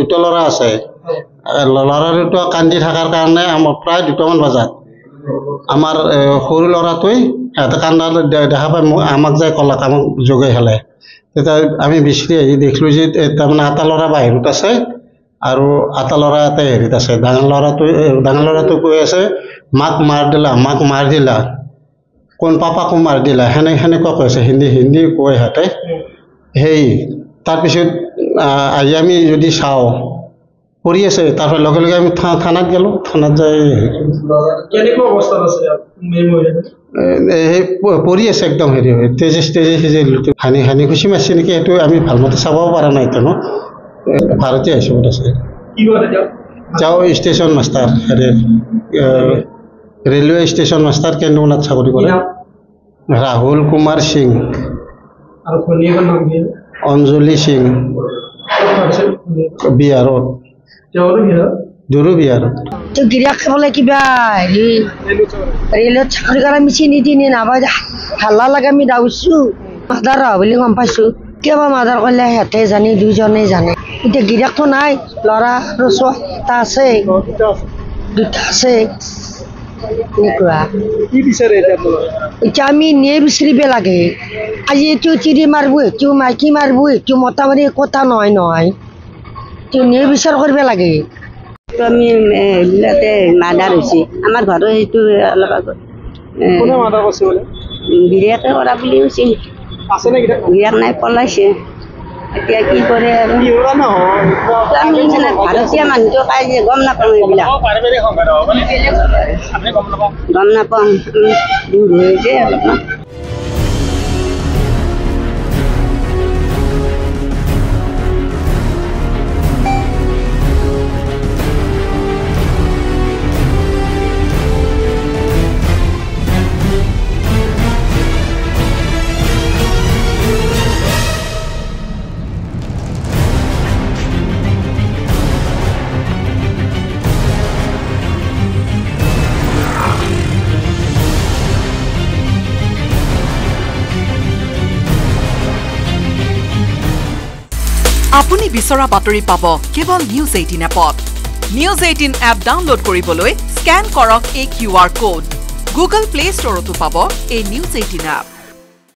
দুটা ল'ৰা আছে ল'ৰা দুটা কান্দি থকাৰ কাৰণে আমাৰ প্ৰায় 2টামান বজাত আমাৰ সৰু ল'ৰাটোৱে সিহঁতে কান্দা দেখা পাই আমাক যাই ক'লাক আমাক জগাই খালে তেতিয়া আমি বিচাৰি আহি দেখিলোঁ যে তাৰমানে এটা ল'ৰা বাহিৰত আছে আৰু এটা ল'ৰা এটা হেৰিত আছে ডাঙৰ ল'ৰাটো কৈ আছে মাক মাৰ দিলা কোন পাপাকো মাৰ দিলা সেনেকুৱা কৈছে হিন্দী কয় সিহঁতে সেই তাৰপিছত আহি আমি যদি চাওঁ পৰি আছে তাৰপৰা লগে লগে আমি থানাত গ'লোঁ থানাত যাই কেনেকুৱা অৱস্থাত আছে সেই পৰি আছে একদম হেৰি হয় তেজে হানি খুচি মাৰিছে নেকি সেইটো আমি ভালমতে চাব পৰা নাই এতিয়া ভাৰতীয় হিচাপত আছে যাওঁ ষ্টেচন মাষ্টাৰ হেৰি ৰেলৱে ষ্টেচন মাষ্টাৰ কেন্দ্ৰনাথ চাকৰি কৰে ৰাহুল কুমাৰ সিং অঞ্জলি সিং বিহাৰত জৰু বিহাৰত গিৰিয়াক খাবলৈ কিবা হেৰি ৰেলত চাকৰি কৰা আমি চিনি তিনি নাপাই হাল্লা লাগে আমি দাউৰিছোঁ মাদাৰ বুলি গম পাইছোঁ কিবা মাদাৰ কৰিলে সিহঁতে জানি দুইজনেই জানে এতিয়া গিৰিয়াকটো নাই ল'ৰা আৰু এটা আছে দুটা আছে এনেকুৱা এতিয়া আমি নিয়ে বিচাৰিব লাগে আজি এইটো চিৰি মাৰিব এইটো মাইকী মাৰিব এইটো মতা মাৰি কথা নহয় এইটো নিয়ে বিচাৰ কৰিব লাগে আমি এইবিলাকে মাৰ্ডাৰ হৈছে আমাৰ ঘৰৰ সেইটো অলপ আগত গিৰিয়াকে কৰা বুলি কৈছে গিৰিয়াক নাই পলাইছে এতিয়া কি কৰে আৰু আমি মানে ভাৰতীয় মানুহটো পাই যে গম নাপাওঁ এইবিলাক গম নাপাওঁ দূৰ হৈছে অলপমান আপুনি বিচৰা বাতৰি পাব কেৱল নিউজ 18 এপত নিউজ 18 এপ ডাউনলোড কৰিবলৈ স্ক্যান কৰক এই QR কোড গুগল প্লে ষ্টৰতো পাব এই নিউজ 18 এপ